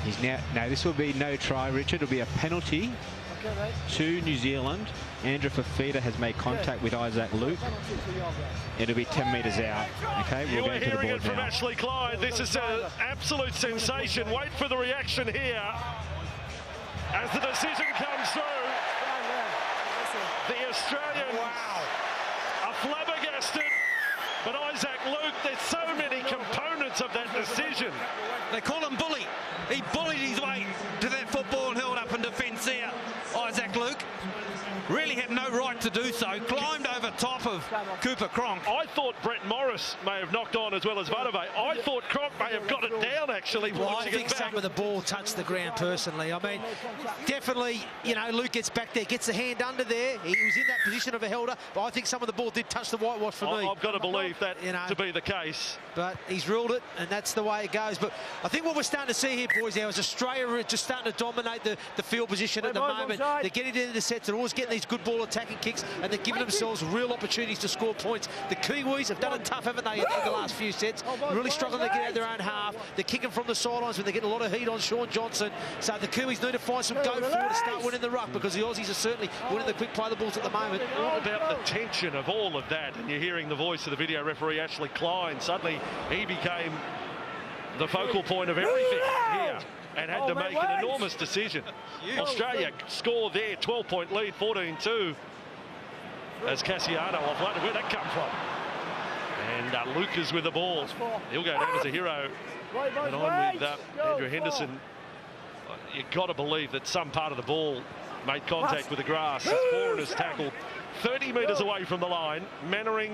He's now this will be no try, Richard. It'll be a penalty to New Zealand. Andrew Fifita has made contact with Isaac Luke. It'll be 10 metres out. Okay, you are hearing it from Ashley Klein. This is an absolute sensation. Wait for the reaction here as the decision comes through. The Australians are flabbergasted, but Isaac Luke, there's so many components of that decision. They call him bully. He bullied his way to that football and held up in defence there. Isaac Luke really had no right to do so. Climbed over top of Cooper Cronk. I thought Brett Morris may have knocked on as well as Vadove. I thought Cronk may have got it down, actually. Well, I think some of the ball touched the ground personally. I mean, definitely, you know, Luke gets back there, gets the hand under there. He was in that position of a helder, but I think some of the ball did touch the whitewash for me. I've got to believe that to be the case. But he's ruled it, and that's the way it goes. But I think what we're starting to see here, boys, now is Australia just starting to dominate the field position at the moment. They're getting into the sets, they're always getting these good ball attacking kicks, and they're giving themselves real opportunities to score points. The Kiwis have done it tough, haven't they, in the last few sets? Really struggling to get out their own half. They're kicking from the sidelines when they're getting a lot of heat on Sean Johnson. So the Kiwis need to find some go forward to start winning the ruck, because the Aussies are certainly winning the quick play the balls at the moment. All about the tension of all of that, and you're hearing the voice of the video referee Ashley Klein. Suddenly he became the focal point of everything here and had to make an enormous decision. Australia score there, 12-point lead, 14-2, as Cassiano offloaded. Where'd that come from? And Lucas with the ball. He'll go down as a hero. And on with Andrew Henderson. You've got to believe that some part of the ball made contact with the grass. As Foreigner's tackled 30 metres away from the line. Mannering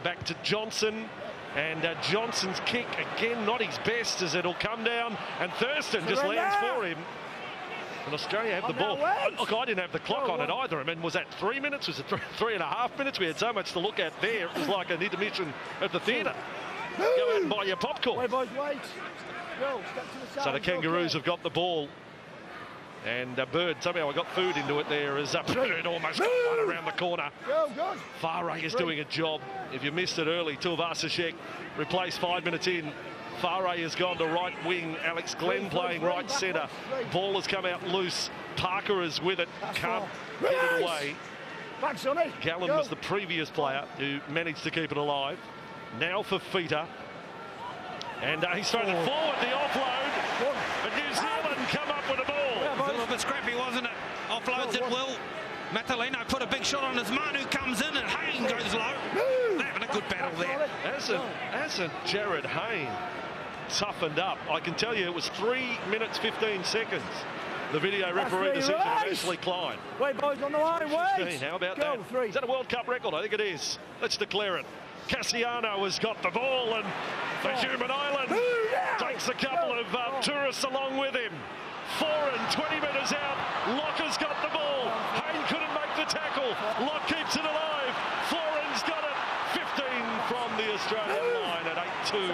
back to Johnson. And Johnson's kick, again, not his best, as it'll come down. And Thurston just lands for him. And Australia have the ball. Look, I didn't have the clock on it either. I mean, was that 3 minutes? Was it 3.5 minutes? We had so much to look at there. It was like an intermission at the theatre. Go out and buy your popcorn. So the Kangaroos have got the ball. And Bird, somehow I got food into it there as Bird almost got one around the corner. Farah is doing a job. If you missed it early, Tuivasa-Sheck replaced 5 minutes in. Farah has gone to right wing. Alex Glenn playing right centre. Ball has come out loose. Parker is with it. Can't get it away. Gallen was the previous player who managed to keep it alive. Now for Fifita. And he's thrown it forward, the offload. But New Zealand come up with a ball. It was a little bit scrappy, wasn't it? Offloads it well. Matalino put a big shot on his Manu, comes in, and Hayne goes low. They're having a good battle there. Hasn't Jared Hayne toughened up? I can tell you it was 3 minutes 15 seconds. The video referee decision of Ashley Klein. Wait, boys, on the line, wait. How about that? Is that a World Cup record? I think it is. Let's declare it. Cassiano has got the ball, and the human island takes a couple of tourists along with him. Foreign, 20 metres out. Locker's got the ball. Hayne couldn't make the tackle. Lock keeps it alive. Foreign's got it. 15 from the Australian line at 8-2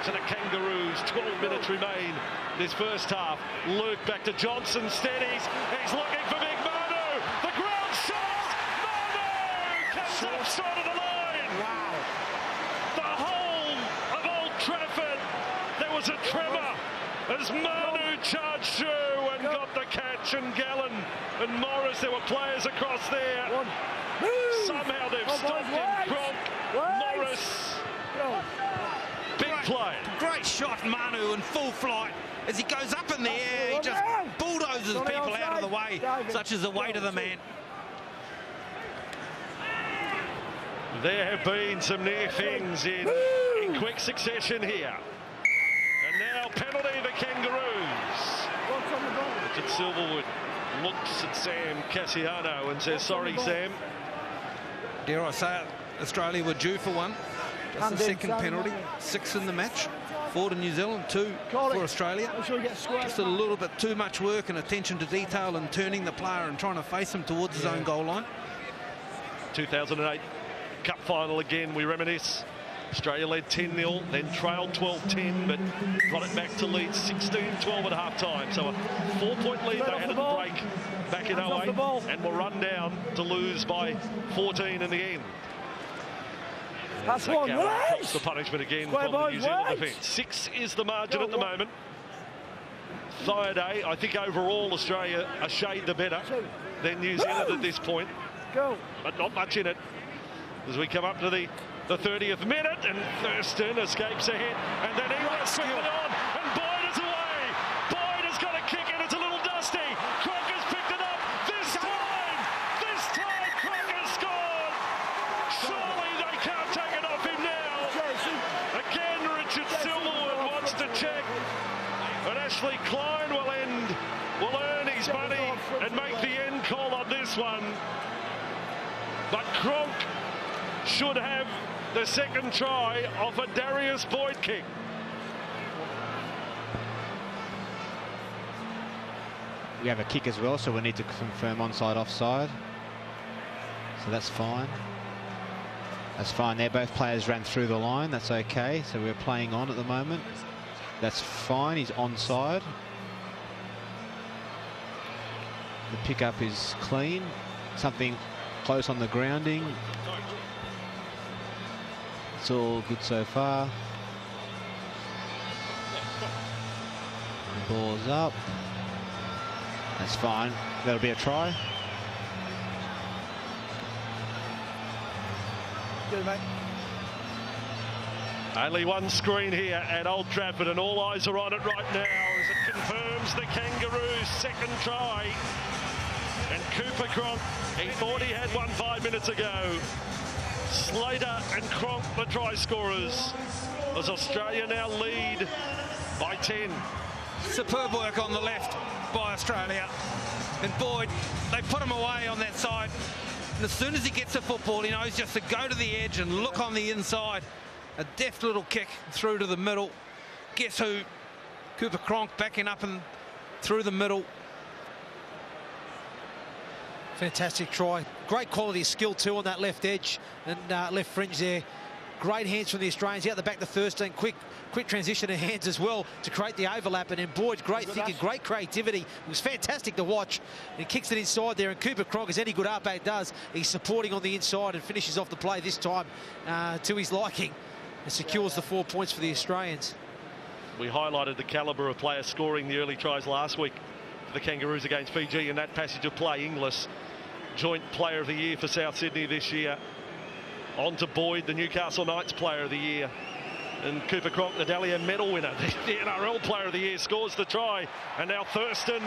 to the Kangaroos. 12 minutes remain this first half. Luke back to Johnson. Steadies. He's looking for Big Manu. The ground shot. Manu comes up short of the line. Wow. The whole of Old Trafford. There was a tremor as Manu charged through and got the catch, and Gallen and Morris, there were players across there. Somehow they've stopped him. Gronk, Morris. Big play. Great shot, Manu, in full flight. As he goes up in the air, he just bulldozes people out of the way. Such is the weight of the man. There have been some near things in quick succession here. And now penalty the Kangaroos. Richard Silverwood looks at Sam Cassiano and says, sorry, Sam. Dare I say it, Australia were due for one. That's the second penalty, 6 in the match. 4 to New Zealand, 2 for Australia. Just a little bit too much work and attention to detail and turning the player and trying to face him towards his own goal line. 2008 Cup final again, we reminisce. Australia led 10-0, then trailed 12-10, but got it back to lead 16-12 at half-time. So a 4-point lead they had at the break back in 08 and were run down to lose by 14 in the end. That's so one, the punishment again from the New Zealand defence. 6 is the margin at the moment. Third day, I think overall Australia a shade the better than New Zealand at this point. But not much in it as we come up to the 30th minute, and Thurston escapes ahead, and then he runs quickly on, and Boyd is away. Boyd has got a kick, and it's a little dusty. Cronk has picked it up. This time Cronk has scored. Surely they can't take it off him now. Again, Richard Silverwood wants to check, but Ashley Klein will earn his money and make the end call on this one. But Cronk should have the second try off a Darius Boyd kick. We have a kick as well, so we need to confirm onside, offside. So that's fine. That's fine there. Both players ran through the line. That's okay. So we're playing on at the moment. That's fine. He's onside. The pickup is clean. Something close on the grounding. It's all good so far. The ball's up. That's fine. That'll be a try. Good, mate. Only one screen here at Old Trafford, and all eyes are on it right now as it confirms the Kangaroos' second try. And Cooper Cronk, he thought he had one 5 minutes ago. Slater and Cronk, the try scorers, as Australia now lead by 10. Superb work on the left by Australia. And Boyd, they put him away on that side. And as soon as he gets the football, he knows just to go to the edge and look on the inside. A deft little kick through to the middle. Guess who? Cooper Cronk backing up and through the middle. Fantastic try. Great quality of skill too on that left edge and left fringe there. Great hands from the Australians out the back to Thurston. Quick transition of hands as well to create the overlap. And then Boyd, great thinking, great creativity. It was fantastic to watch. And he kicks it inside there. And Cooper Cronk, as any good halfback does, he's supporting on the inside and finishes off the play this time to his liking. And secures the 4 points for the Australians. We highlighted the calibre of players scoring the early tries last week for the Kangaroos against Fiji in that passage of play. Inglis, joint player of the year for South Sydney this year. On to Boyd, the Newcastle Knights player of the year. And Cooper Cronk, the Dahlia medal winner, the NRL player of the year, scores the try. And now Thurston,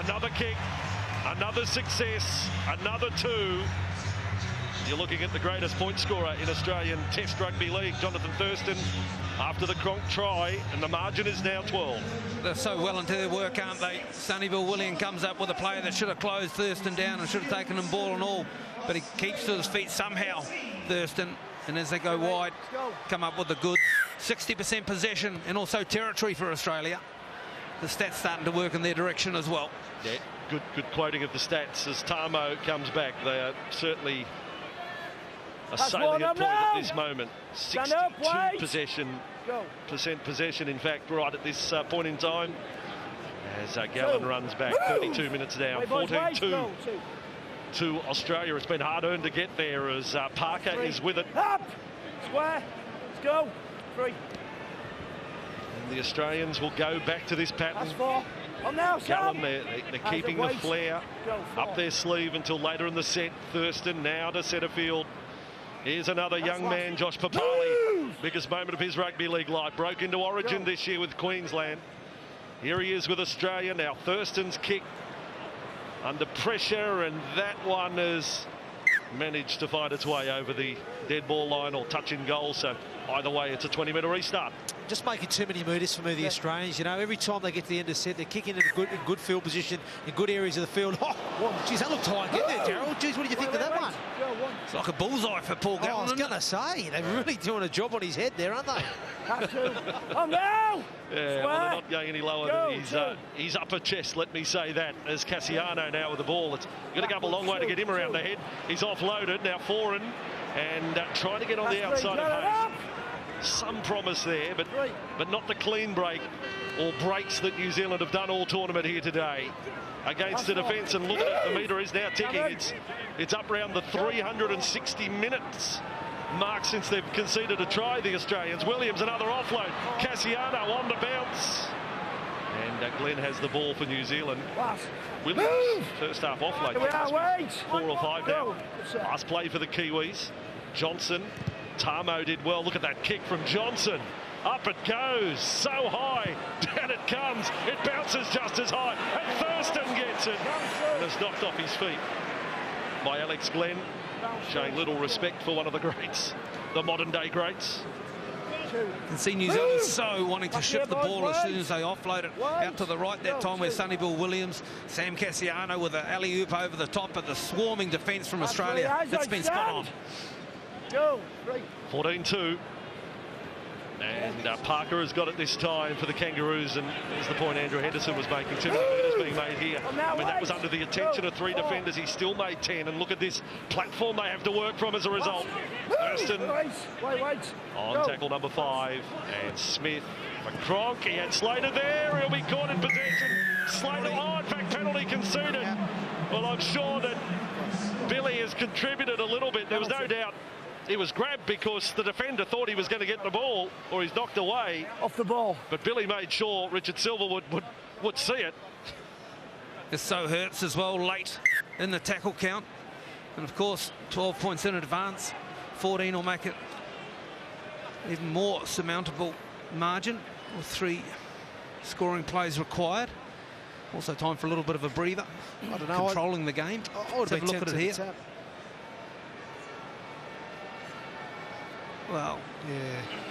another kick, another success, another 2. You're looking at the greatest point scorer in Australian Test Rugby League, Jonathan Thurston, after the Cronk try, and the margin is now 12. They're so well into their work, aren't they? Sonny Bill William comes up with a player that should have closed Thurston down and should have taken him ball and all, but he keeps to his feet somehow, Thurston, and as they go wide, come up with a good 60% possession and also territory for Australia. The stats starting to work in their direction as well. Yeah, good quoting of the stats as Tamo comes back. They are certainly a salient point at this moment. 62% possession, in fact, right at this point in time. As Gallen runs back, 32 minutes down, 14-2 to Australia. It's been hard-earned to get there as Parker is with it. Up! Square! Let's go! 3. And the Australians will go back to this pattern. That's 4. On now, Gallen, they're keeping the flair up their sleeve until later in the set. Thurston now to centre field. Here's another young man, Josh Papali. Biggest moment of his rugby league life. Broke into Origin this year with Queensland. Here he is with Australia now. Thurston's kick under pressure, and that one has managed to find its way over the dead ball line or touch in goal. So either way, it's a 20-metre restart. just making too many metres for me, the Australians. You know, every time they get to the end of the set, they're kicking in good field position, in good areas of the field. Oh, geez, that looked tight again there, Gerald. Geez, what did you think of that one? It's like a bullseye for Paul Gallen. I was going to say, they're really doing a job on his head there, aren't they? Oh, no! Yeah, well, they're not going any lower than his upper chest, let me say that, as Cassiano now with the ball. It's going to go up a long way to get him around the head. He's offloaded, now Foran, and trying to get on the outside of Hayes. Some promise there, but not the clean break or breaks that New Zealand have done all tournament here today against the defence. And look at it, the metre is now ticking. It's up around the 360 minutes mark since they've conceded a try, the Australians. Williams, another offload. Cassiano on the bounce. And Glenn has the ball for New Zealand. Williams, first half offload. 4 or 5 now. Last play for the Kiwis. Johnson. Tamo did well. Look at that kick from Johnson. Up it goes. So high. Down it comes. It bounces just as high. And Thurston gets it. And it's knocked off his feet by Alex Glenn. Showing little respect for one of the greats. The modern day greats. You can see New Zealand so wanting to shift the ball as soon as they offload it out to the right that time, where Sonny Bill Williams, Sam Cassiano with an alley-oop over the top of the swarming defence from Australia. That's been spot on. 14-2. And Parker has got it this time for the Kangaroos, and there's the point Andrew Henderson was making. 2 metres being made here. I mean, that was under the attention of 3 defenders. He still made 10, and look at this platform they have to work from as a result. Thurston on tackle number 5, and Smith for Cronk. He had Slater there. He'll be caught in possession. Slater, in fact, penalty conceded. Well, I'm sure that Billy has contributed a little bit. There was no doubt. He was grabbed because the defender thought he was going to get the ball, or he's knocked away. Off the ball. But Billy made sure Richard Silver would see it. It so hurts as well late in the tackle count. And of course, 12 points in advance. 14 will make it even more surmountable margin, with 3 scoring plays required. Also time for a little bit of a breather. I don't know. Controlling the game. Let's have a look at it here. Well,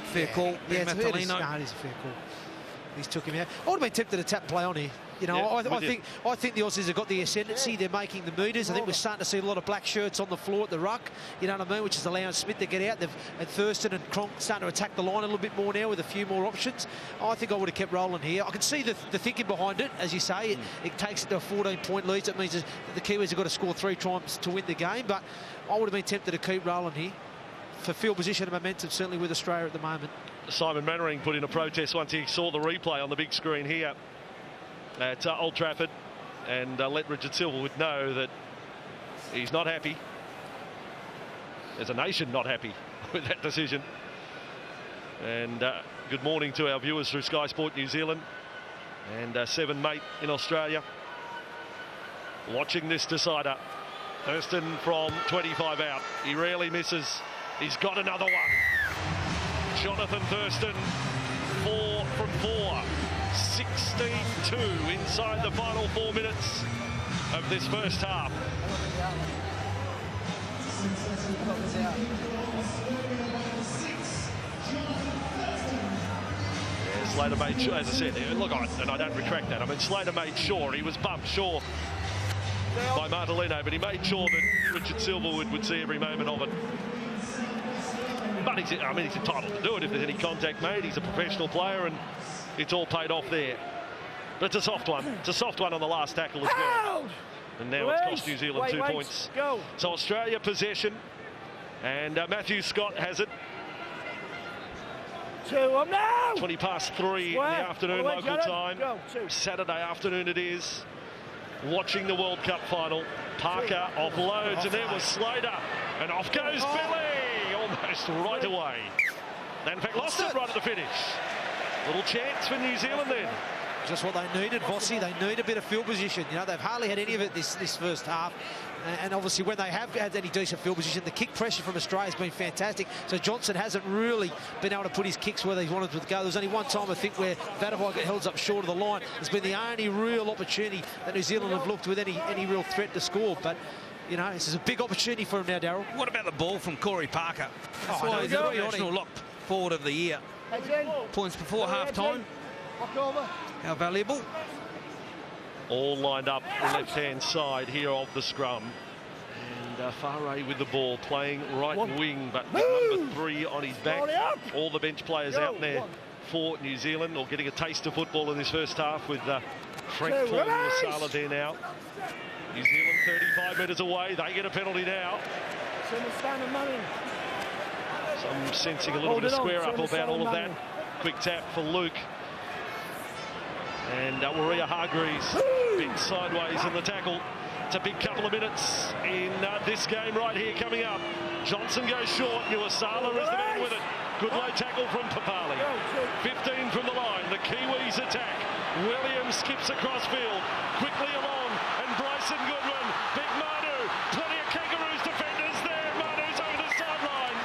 fair call. Yeah, it is a fair call. He's took him out. I would have been tempted to tap play on here. You know, I think the Aussies have got the ascendancy. They're making the metres. I think we're starting to see a lot of black shirts on the floor at the ruck. You know what I mean? Which is allowing Smith to get out. And Thurston and Cronk starting to attack the line a little bit more now with a few more options. I think I would have kept rolling here. I can see the thinking behind it, as you say. It takes it to a 14-point lead. That means that the Kiwis have got to score 3 times to win the game. But I would have been tempted to keep rolling here. For field position and momentum, certainly with Australia at the moment. Simon Mannering put in a protest once he saw the replay on the big screen here at Old Trafford, and let Richard Silverwood know that he's not happy. There's a nation not happy with that decision. And good morning to our viewers through Sky Sport New Zealand and 7 Mate in Australia. Watching this decider. Thurston from 25 out. He rarely misses. He's got another one. Jonathan Thurston, 4 from 4. 16-2 inside the final 4 minutes of this first half. Yeah, Slater made sure, as I said, look, and I don't retract that. I mean, Slater made sure, he was bumped, sure, by Martellino, but he made sure that Richard Silverwood would see every moment of it. But he's entitled to do it if there's any contact made. He's a professional player, and it's all paid off there. But it's a soft one. It's a soft one on the last tackle as well. And now it's cost New Zealand 2 points. So Australia possession, and Matthew Scott has it. 20 past 3 in the afternoon local time. Saturday afternoon it is. Watching the World Cup final. Parker offloads, and there was Slater, and off goes Billy, almost right away. They in fact lost it right at the finish. Little chance for New Zealand then. Just what they needed, Vossi. They need a bit of field position. You know, they've hardly had any of it this first half. And obviously when they have had any decent field position, the kick pressure from Australia has been fantastic. So Johnson hasn't really been able to put his kicks where they wanted to go. There's only one time, I think, where Vadavai got held up short of the line. It's been the only real opportunity that New Zealand have looked with any real threat to score. But, you know, this is a big opportunity for him now, Daryl. What about the ball from Corey Parker? He's the national lock forward of the year. points before half-time. How valuable. All lined up left-hand side here of the scrum. And Whare with the ball, playing right wing, but with number 3 on his back. All the bench players out there for New Zealand, or getting a taste of football in this first half, with Frank Nu'uausala there now. New Zealand 35 metres away. They get a penalty now. Some sensing a little bit of square up about all of that. Quick tap for Luke. And Waerea-Hargreaves big sideways in the tackle. It's a big couple of minutes in this game right here coming up. Johnson goes short. Nu'uausala is the man with it. Good low tackle from Papali. 15 from the line. The Kiwis attack. Williams skips across field. Quickly along. And Bryson Goodwin. Big Manu. Plenty of Kangaroos defenders there. Manu's over the sideline.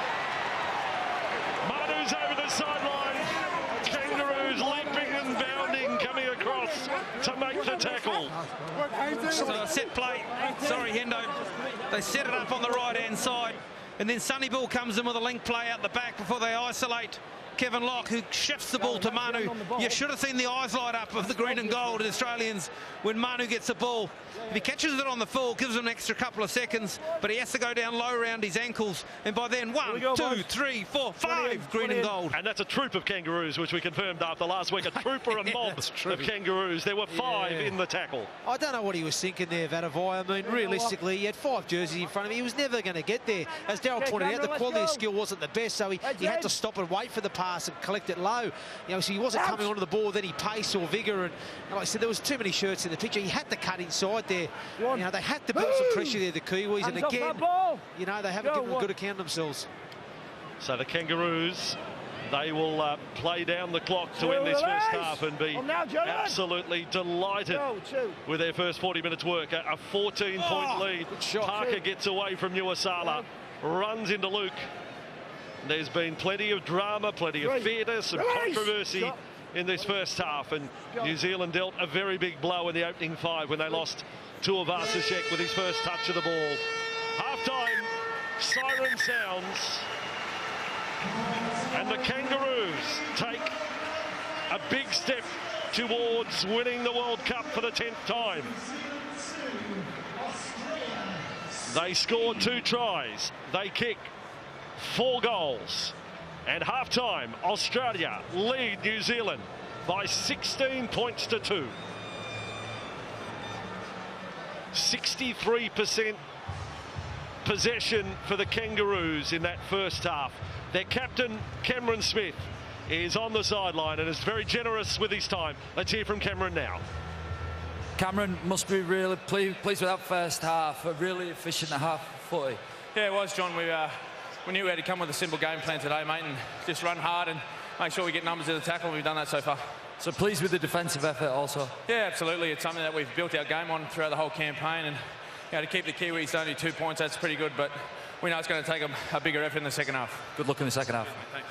Manu's over the sideline. Kangaroos leaping and bounding, coming across to make the tackle. So a set play. Sorry, Hendo. They set it up on the right-hand side. And then Sonny Bill comes in with a link play out the back before they isolate Kevin Locke, who shifts the ball to Manu. You should have seen the eyes light up of the green and gold Australians when Manu gets the ball. If he catches it on the full, gives him an extra couple of seconds, but he has to go down low around his ankles. And by then, 1, 2, 3, 4, 5 green and gold. And that's a troop of Kangaroos, which we confirmed after last week. A troop or a mob of Kangaroos. There were 5 in the tackle. I don't know what he was thinking there, Vadavai. I mean, realistically, he had 5 jerseys in front of him. He was never going to get there. As Daryl pointed out, the quality of skill wasn't the best, so he had to stop and wait for the pass and collect it low. You know, so he wasn't coming onto the ball with any pace or vigour. And like I said, there was too many shirts in the picture. He had to cut inside there. You know, they had to build some pressure there, the Kiwis. And again, you know, they haven't given a good account of themselves. So the Kangaroos, they will play down the clock to end this first half and be absolutely delighted with their first 40 minutes work. A 14-point lead. Parker gets away from Nu'uausala, runs into Luke. There's been plenty of drama, plenty of theatre, some controversy in this first half, and New Zealand dealt a very big blow in the opening 5 when they lost Tuivasa-Sheck with his first touch of the ball. Half-time, siren sounds, and the Kangaroos take a big step towards winning the World Cup for the 10th time. They scored 2 tries. They kick 4 goals. And half-time, Australia lead New Zealand by 16 points to 2. 63% possession for the Kangaroos in that first half. Their captain, Cameron Smith, is on the sideline and is very generous with his time. Let's hear from Cameron now. Cameron must be really pleased with that first half, a really efficient half footy. Yeah, it was, John. We knew we had to come with a simple game plan today, mate, and just run hard and make sure we get numbers in the tackle, and we've done that so far. So pleased with the defensive effort also? Yeah, absolutely. It's something that we've built our game on throughout the whole campaign, and to keep the Kiwis to only 2 points, that's pretty good, but we know it's going to take a bigger effort in the second half. Good luck in the second half. Thanks.